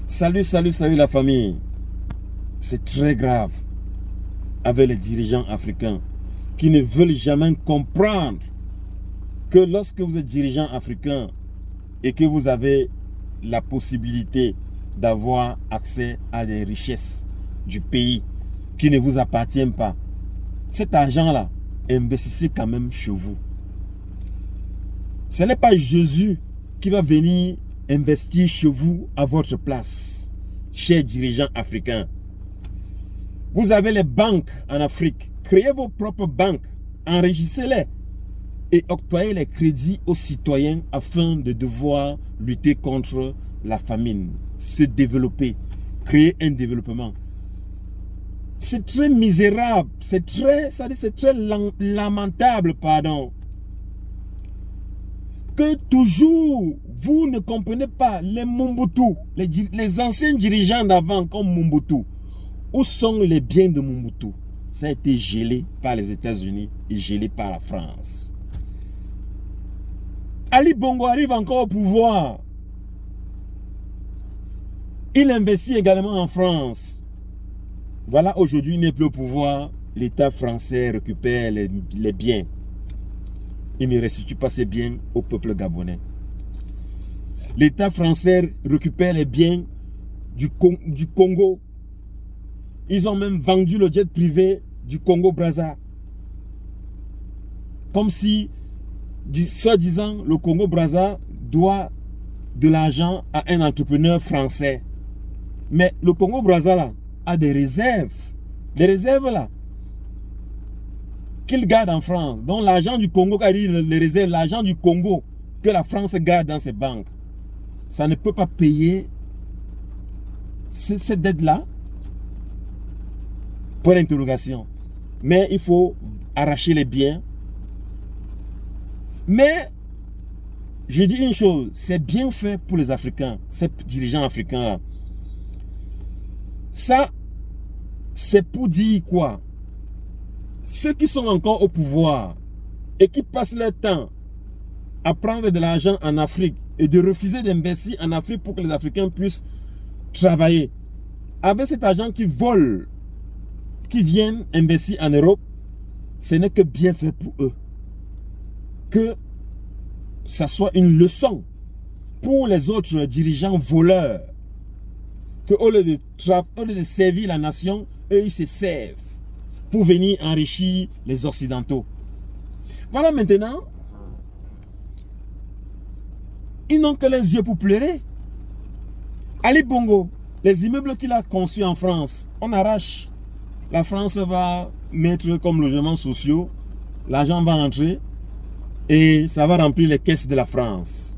Salut, salut, salut la famille. C'est très grave avec les dirigeants africains qui ne veulent jamais comprendre que lorsque vous êtes dirigeant africain et que vous avez la possibilité d'avoir accès à des richesses du pays qui ne vous appartiennent pas, cet argent-là, investissez quand même chez vous. Ce n'est pas Jésus qui va venir investir chez vous à votre place, chers dirigeants africains. Vous avez les banques en Afrique. Créez vos propres banques, enregistrez-les et octroyez les crédits aux citoyens afin de devoir lutter contre la famine, se développer, créer un développement. C'est très misérable, c'est très lamentable, pardon, que toujours vous ne comprenez pas les Mobutu, les anciens dirigeants d'avant comme Mobutu. Où sont les biens de Mobutu? Ça a été gelé par les États-Unis et gelé par la France. Ali Bongo arrive encore au pouvoir. Il investit également en France. Voilà, aujourd'hui, il n'est plus au pouvoir. L'État français récupère les biens. Il ne restitue pas ses biens au peuple gabonais. L'État français récupère les biens du Congo. Ils ont même vendu le jet privé du Congo-Brazza. Comme si, soi-disant, le Congo-Brazza doit de l'argent à un entrepreneur français. Mais le Congo-Brazza là a des réserves. Les réserves là qu'il garde en France. Donc l'argent du Congo, les réserves, l'argent du Congo que la France garde dans ses banques, ça ne peut pas payer cette dette-là. Pour l'interrogation. Mais il faut arracher les biens. Mais, je dis une chose, c'est bien fait pour les Africains, ces dirigeants africains-là. Ça, c'est pour dire quoi? Ceux qui sont encore au pouvoir et qui passent leur temps à prendre de l'argent en Afrique et de refuser d'investir en Afrique pour que les Africains puissent travailler. Avec cet argent qui vole, qui viennent investir en Europe, ce n'est que bien fait pour eux. Que ça soit une leçon pour les autres dirigeants voleurs. Que au lieu de servir la nation, eux ils se servent pour venir enrichir les Occidentaux. Voilà maintenant, ils n'ont que les yeux pour pleurer. Ali Bongo, les immeubles qu'il a construits en France, on arrache. La France va mettre comme logements sociaux, l'argent va entrer et ça va remplir les caisses de la France.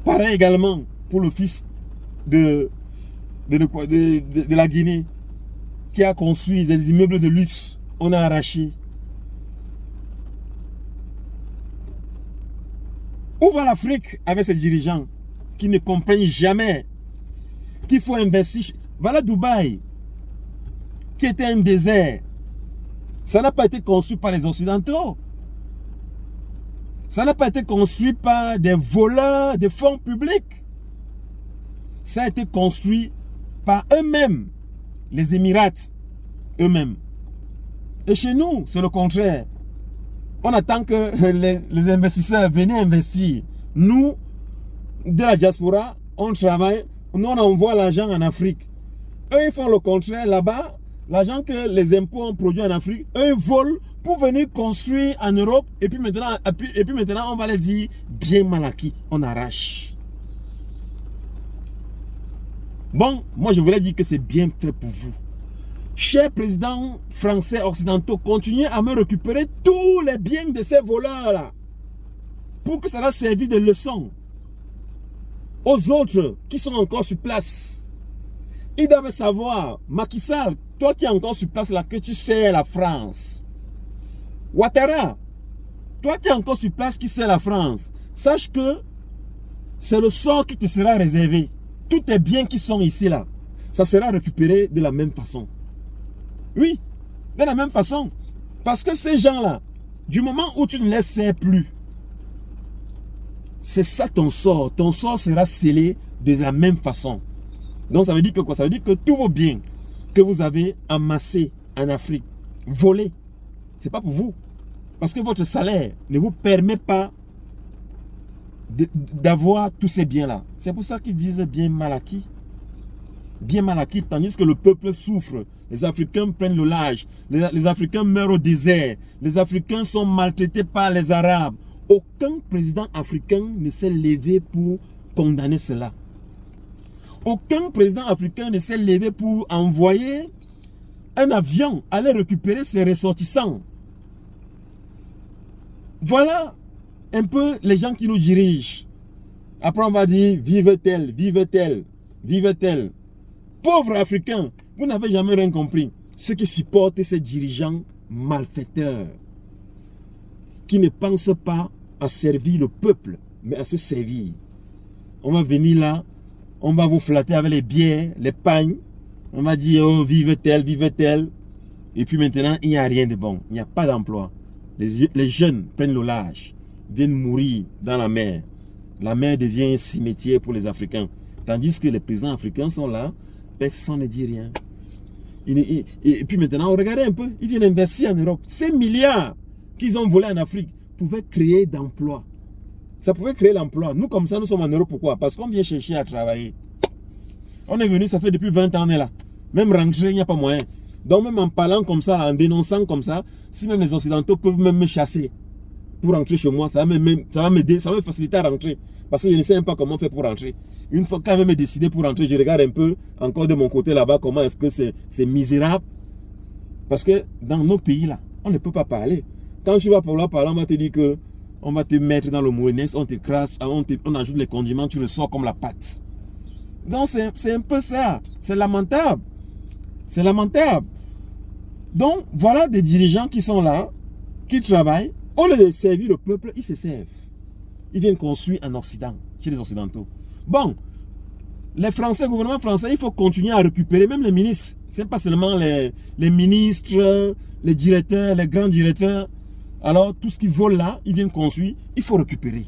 Pareil également pour le fils de la Guinée qui a construit des immeubles de luxe, on a arraché. Où va l'Afrique avec ses dirigeants qui ne comprennent jamais qu'il faut investir? Voilà Dubaï, qui était un désert. Ça n'a pas été construit par les Occidentaux. Ça n'a pas été construit par des voleurs de fonds publics. Ça a été construit par eux-mêmes, les Émirats, eux-mêmes. Et chez nous, c'est le contraire. On attend que les investisseurs viennent investir. Nous, de la diaspora, on travaille, nous on envoie l'argent en Afrique. Eux, ils font le contraire là-bas. L'argent que les impôts ont produit en Afrique, eux ils volent pour venir construire en Europe. Et puis maintenant, on va les dire bien mal acquis. On arrache. Bon, moi je voulais dire que c'est bien fait pour vous. Chers présidents français occidentaux, continuez à me récupérer tous les biens de ces voleurs-là. Pour que ça leur serve de leçon aux autres qui sont encore sur place. Ils doivent savoir, Macky Sall, toi qui es encore sur place là, que tu sers la France. Ouattara, toi qui es encore sur place qui sert la France, sache que c'est le sort qui te sera réservé. Tous tes biens qui sont ici là, ça sera récupéré de la même façon. Oui, de la même façon. Parce que ces gens-là, du moment où tu ne les sers plus, c'est ça ton sort. Ton sort sera scellé de la même façon. Donc ça veut dire que quoi? Ça veut dire que tous vos biens que vous avez amassés en Afrique, volés, c'est pas pour vous. Parce que votre salaire ne vous permet pas d'avoir tous ces biens-là. C'est pour ça qu'ils disent bien mal acquis. Bien mal acquis, tandis que le peuple souffre. Les Africains prennent le large. Les Africains meurent au désert. Les Africains sont maltraités par les Arabes. Aucun président africain ne s'est levé pour condamner cela. Aucun président africain ne s'est levé pour envoyer un avion aller récupérer ses ressortissants. Voilà un peu les gens qui nous dirigent. Après on va dire, vive-t-elle, vive-t-elle, vive-t-elle. Pauvres Africains, vous n'avez jamais rien compris. Ceux qui supportent ces dirigeants malfaiteurs, qui ne pensent pas à servir le peuple, mais à se servir. On va venir là, on va vous flatter avec les bières, les pagnes. On va dire, oh, vive-t-elle, vive-t-elle. Et puis maintenant, il n'y a rien de bon. Il n'y a pas d'emploi. Les jeunes prennent le large, viennent mourir dans la mer. La mer devient un cimetière pour les Africains. Tandis que les présidents africains sont là, personne ne dit rien. Et puis maintenant, regardez un peu, ils viennent investir en Europe. Ces milliards qu'ils ont volés en Afrique pouvaient créer d'emplois. Ça pouvait créer l'emploi. Nous, comme ça, nous sommes en Europe. Pourquoi? Parce qu'on vient chercher à travailler. On est venu, ça fait depuis 20 ans, on est là. Même rentrer, il n'y a pas moyen. Donc même en parlant comme ça, en dénonçant comme ça, si même les Occidentaux peuvent même me chasser pour rentrer chez moi, ça va m'aider, ça va me faciliter à rentrer. Parce que je ne sais même pas comment faire pour rentrer. Une fois quand même décidé pour rentrer, je regarde un peu encore de mon côté là-bas, comment est-ce que c'est misérable. Parce que dans nos pays là, on ne peut pas parler. Quand tu vas pour là parler, on va te dire que on va te mettre dans le moulinex, on t'écrase, on ajoute les condiments, tu ressors comme la pâte. Donc c'est un peu ça. C'est lamentable. C'est lamentable. Donc voilà des dirigeants qui sont là, qui travaillent. Au lieu de servir le peuple, ils se servent. Ils viennent construire en Occident, chez les Occidentaux. Bon, les Français, le gouvernement français, il faut continuer à récupérer, même les ministres. Ce n'est pas seulement les ministres, les directeurs, les grands directeurs. Alors, tout ce qu'ils volent là, ils viennent construire, il faut récupérer.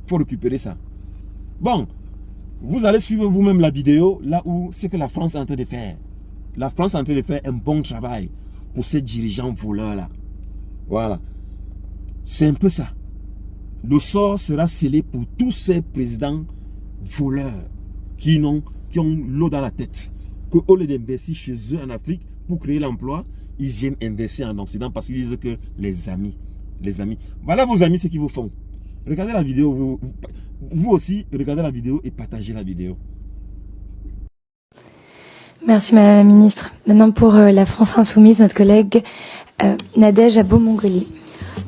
Il faut récupérer ça. Bon, vous allez suivre vous-même la vidéo, là où c'est que la France est en train de faire. La France est en train de faire un bon travail pour ces dirigeants voleurs-là. Voilà. C'est un peu ça. Le sort sera scellé pour tous ces présidents voleurs qui ont l'eau dans la tête. Qu'au lieu d'investir chez eux en Afrique pour créer l'emploi, ils viennent investir en Occident parce qu'ils disent que les amis. Voilà vos amis ce qu'ils vous font. Regardez la vidéo, vous aussi, regardez la vidéo et partagez la vidéo. Merci Madame la Ministre. Maintenant pour la France Insoumise, notre collègue Nadège Abo-Mongoli.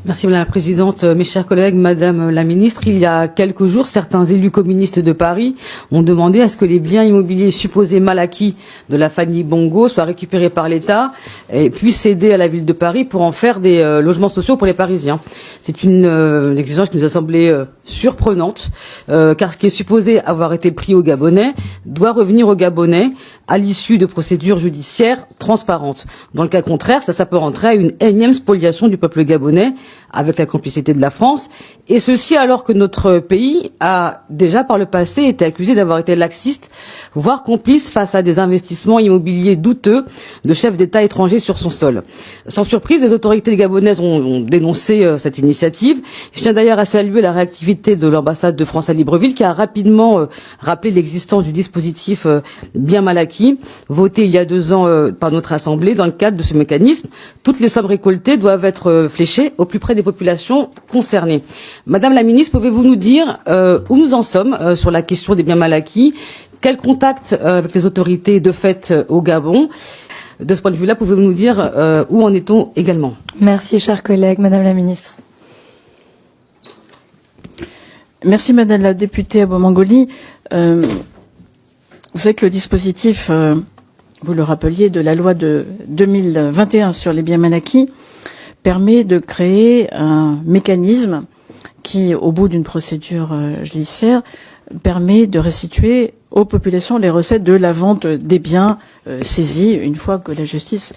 Merci Madame la Présidente. Mes chers collègues, Madame la Ministre, il y a quelques jours, certains élus communistes de Paris ont demandé à ce que les biens immobiliers supposés mal acquis de la famille Bongo soient récupérés par l'État et puissent céder à la ville de Paris pour en faire des logements sociaux pour les Parisiens. C'est une exigence qui nous a semblé surprenante, car ce qui est supposé avoir été pris aux Gabonais doit revenir aux Gabonais à l'issue de procédures judiciaires transparentes. Dans le cas contraire, ça s'apparenterait à une énième spoliation du peuple gabonais avec la complicité de la France, et ceci alors que notre pays a déjà par le passé été accusé d'avoir été laxiste, voire complice face à des investissements immobiliers douteux de chefs d'État étrangers sur son sol. Sans surprise, les autorités gabonaises ont dénoncé cette initiative. Je tiens d'ailleurs à saluer la réactivité de l'ambassade de France à Libreville qui a rapidement rappelé l'existence du dispositif bien mal acquis, voté il y a 2 ans par notre Assemblée. Dans le cadre de ce mécanisme, toutes les sommes récoltées doivent être fléchées au plus près des populations concernées. Madame la Ministre, pouvez-vous nous dire où nous en sommes sur la question des biens mal acquis? Quel contact avec les autorités de fait au Gabon? De ce point de vue-là, pouvez-vous nous dire où en est-on également? Merci, chers collègues. Madame la Ministre. Merci, Madame la députée Abo-Mongoli. Vous savez que le dispositif, vous le rappeliez, de la loi de 2021 sur les biens mal acquis permet de créer un mécanisme qui, au bout d'une procédure judiciaire, permet de restituer aux populations les recettes de la vente des biens saisis une fois que la justice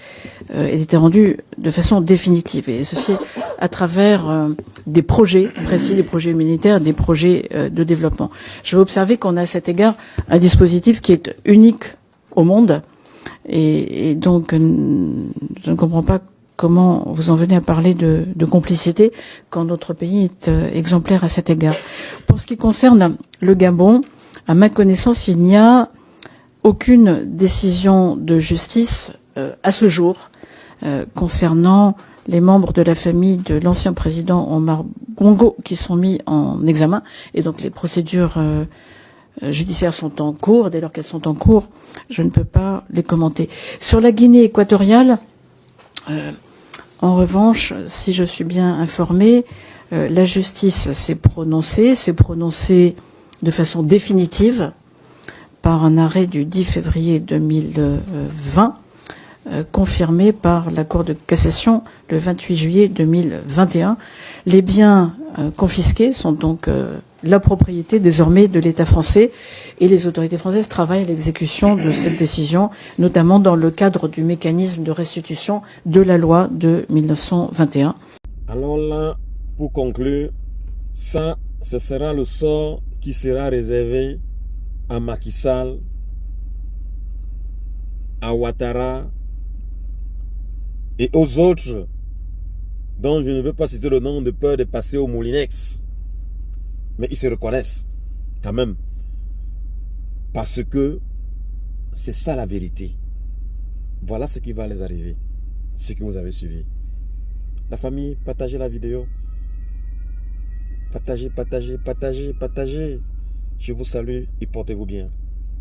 ait été rendue de façon définitive. Et ceci à travers des projets précis, des projets humanitaires, des projets de développement. Je vais observer qu'on a à cet égard un dispositif qui est unique au monde. Et donc, je ne comprends pas comment vous en venez à parler de complicité quand notre pays est exemplaire à cet égard. Pour ce qui concerne le Gabon, à ma connaissance, il n'y a aucune décision de justice à ce jour concernant les membres de la famille de l'ancien président Omar Bongo qui sont mis en examen. Et donc les procédures judiciaires sont en cours. Dès lors qu'elles sont en cours, je ne peux pas les commenter. Sur la Guinée équatoriale, en revanche, si je suis bien informée, la justice s'est prononcée de façon définitive par un arrêt du 10 février 2020, confirmé par la Cour de cassation le 28 juillet 2021. Les biens confisqués sont donc la propriété désormais de l'État français et les autorités françaises travaillent à l'exécution de cette décision, notamment dans le cadre du mécanisme de restitution de la loi de 1921. Alors là, pour conclure, ça, ce sera le sort qui sera réservé à Macky Sall, à Ouattara et aux autres dont je ne veux pas citer le nom de peur de passer au Moulinex. Mais ils se reconnaissent quand même. Parce que c'est ça la vérité. Voilà ce qui va les arriver. Ce que vous avez suivi. La famille, partagez la vidéo. Partagez. Je vous salue et portez-vous bien.